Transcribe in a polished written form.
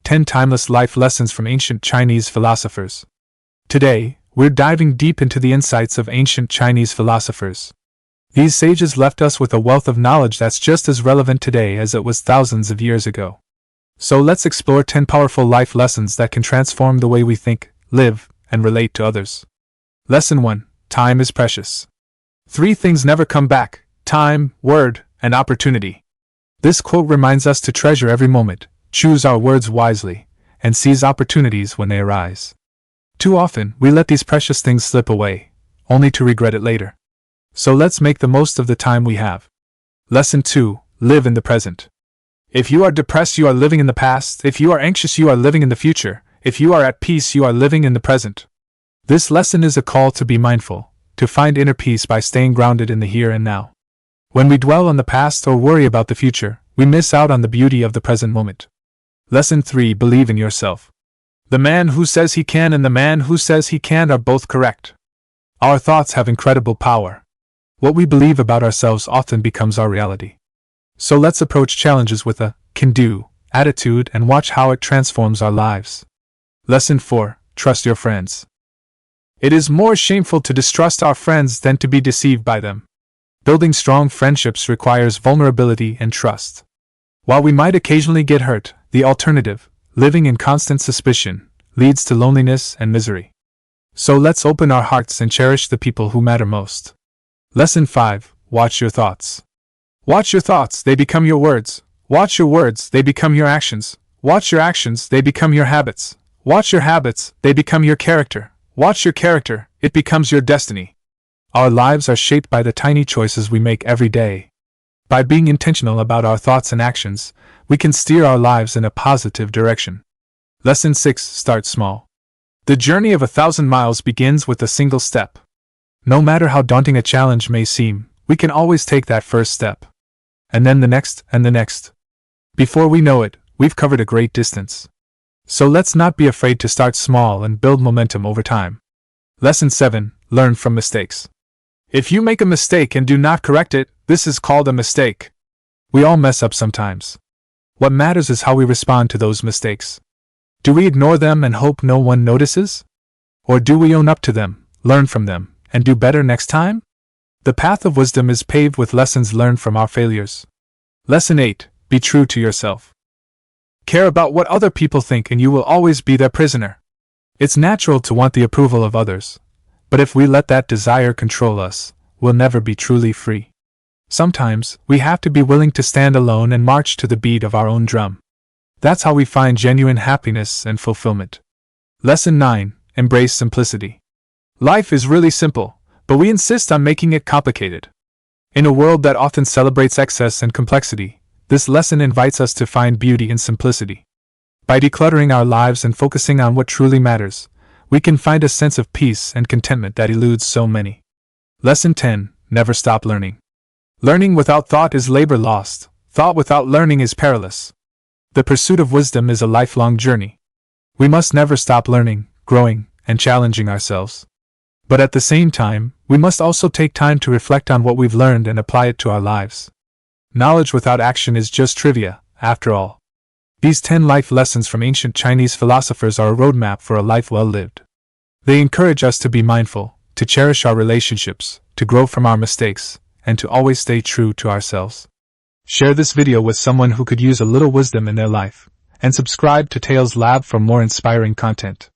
10 Timeless Life Lessons from Ancient Chinese Philosophers. Today, we're diving deep into the insights of ancient Chinese philosophers. These sages left us with a wealth of knowledge that's just as relevant today as it was thousands of years ago. So let's explore 10 powerful life lessons that can transform the way we think, live, and relate to others. Lesson 1. Time is precious. 3 things never come back: time, word, and opportunity. This quote reminds us to treasure every moment, choose our words wisely, and seize opportunities when they arise. Too often, we let these precious things slip away, only to regret it later. So let's make the most of the time we have. Lesson 2. Live in the present. If you are depressed, you are living in the past. If you are anxious, you are living in the future. If you are at peace, you are living in the present. This lesson is a call to be mindful, to find inner peace by staying grounded in the here and now. When we dwell on the past or worry about the future, we miss out on the beauty of the present moment. Lesson 3. Believe in yourself. The man who says he can and the man who says he can't are both correct. Our thoughts have incredible power. What we believe about ourselves often becomes our reality. So let's approach challenges with a can-do attitude and watch how it transforms our lives. Lesson 4. Trust your friends. It is more shameful to distrust our friends than to be deceived by them. Building strong friendships requires vulnerability and trust. While we might occasionally get hurt, the alternative, living in constant suspicion, leads to loneliness and misery. So let's open our hearts and cherish the people who matter most. Lesson 5. Watch your thoughts. Watch your thoughts, they become your words. Watch your words, they become your actions. Watch your actions, they become your habits. Watch your habits, they become your character. Watch your character, it becomes your destiny. Our lives are shaped by the tiny choices we make every day. By being intentional about our thoughts and actions, we can steer our lives in a positive direction. Lesson 6. Start small. The journey of 1,000 miles begins with a single step. No matter how daunting a challenge may seem, we can always take that first step. And then the next, and the next. Before we know it, we've covered a great distance. So let's not be afraid to start small and build momentum over time. Lesson 7. Learn from mistakes. If you make a mistake and do not correct it, this is called a mistake. We all mess up sometimes. What matters is how we respond to those mistakes. Do we ignore them and hope no one notices? Or do we own up to them, learn from them, and do better next time? The path of wisdom is paved with lessons learned from our failures. Lesson 8. Be true to yourself. Care about what other people think and you will always be their prisoner. It's natural to want the approval of others, but if we let that desire control us, we'll never be truly free. Sometimes, we have to be willing to stand alone and march to the beat of our own drum. That's how we find genuine happiness and fulfillment. Lesson 9. Embrace simplicity. Life is really simple, but we insist on making it complicated. In a world that often celebrates excess and complexity, this lesson invites us to find beauty in simplicity. By decluttering our lives and focusing on what truly matters, we can find a sense of peace and contentment that eludes so many. Lesson 10. Never stop learning. Learning without thought is labor lost. Thought without learning is perilous. The pursuit of wisdom is a lifelong journey. We must never stop learning, growing, and challenging ourselves. But at the same time, we must also take time to reflect on what we've learned and apply it to our lives. Knowledge without action is just trivia, after all. These 10 life lessons from ancient Chinese philosophers are a roadmap for a life well lived. They encourage us to be mindful, to cherish our relationships, to grow from our mistakes, and to always stay true to ourselves. Share this video with someone who could use a little wisdom in their life, and subscribe to Tales Lab for more inspiring content.